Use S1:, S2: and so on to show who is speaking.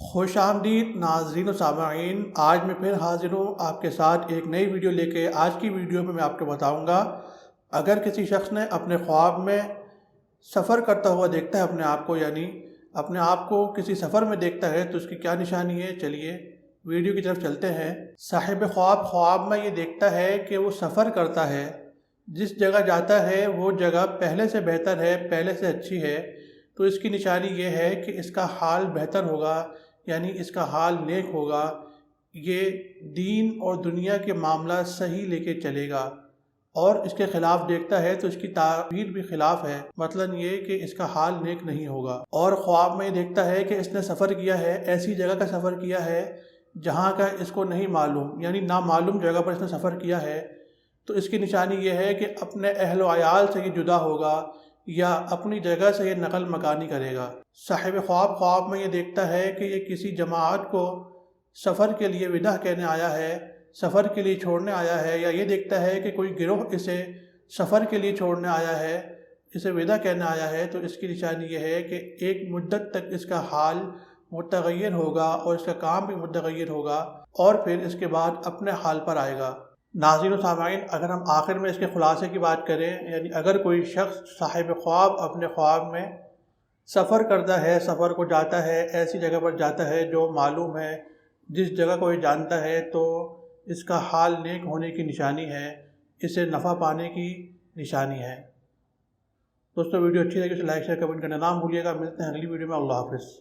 S1: خوش آمدید ناظرین و سامعین، آج میں پھر حاضر ہوں آپ کے ساتھ ایک نئی ویڈیو لے کے۔ آج کی ویڈیو میں آپ کو بتاؤں گا، اگر کسی شخص نے اپنے خواب میں سفر کرتا ہوا دیکھتا ہے اپنے آپ کو، یعنی اپنے آپ کو کسی سفر میں دیکھتا ہے تو اس کی کیا نشانی ہے۔ چلیے ویڈیو کی طرف چلتے ہیں۔ صاحب خواب میں یہ دیکھتا ہے کہ وہ سفر کرتا ہے، جس جگہ جاتا ہے وہ جگہ پہلے سے بہتر ہے، پہلے سے اچھی ہے، تو اس کی نشانی یہ ہے کہ اس کا حال بہتر ہوگا، یعنی اس کا حال نیک ہوگا، یہ دین اور دنیا کے معاملات صحیح لے کے چلے گا۔ اور اس کے خلاف دیکھتا ہے تو اس کی تعبیر بھی خلاف ہے، مطلب یہ کہ اس کا حال نیک نہیں ہوگا۔ اور خواب میں دیکھتا ہے کہ اس نے سفر کیا ہے، ایسی جگہ کا سفر کیا ہے جہاں کا اس کو نہیں معلوم، یعنی نامعلوم جگہ پر اس نے سفر کیا ہے، تو اس کی نشانی یہ ہے کہ اپنے اہل و عیال سے یہ جدا ہوگا یا اپنی جگہ سے یہ نقل مکانی کرے گا۔ صاحب خواب میں یہ دیکھتا ہے کہ یہ کسی جماعت کو سفر کے لیے وداع کہنے آیا ہے، سفر کے لیے چھوڑنے آیا ہے، یا یہ دیکھتا ہے کہ کوئی گروہ اسے سفر کے لیے چھوڑنے آیا ہے، اسے وداع کہنے آیا ہے، تو اس کی نشانی یہ ہے کہ ایک مدت تک اس کا حال متغیر ہوگا اور اس کا کام بھی متغیر ہوگا، اور پھر اس کے بعد اپنے حال پر آئے گا۔ ناظرین و سامعین، اگر ہم آخر میں اس کے خلاصے کی بات کریں، یعنی اگر کوئی شخص صاحب خواب اپنے خواب میں سفر کرتا ہے، سفر کو جاتا ہے، ایسی جگہ پر جاتا ہے جو معلوم ہے، جس جگہ کو یہ جانتا ہے، تو اس کا حال نیک ہونے کی نشانی ہے، اسے نفع پانے کی نشانی ہے۔ دوستو ویڈیو اچھی لگی تو لائک شیئر کمنٹ کرنا نہ بھولیے گا۔ ملتے ہیں اگلی ویڈیو میں۔ اللہ حافظ۔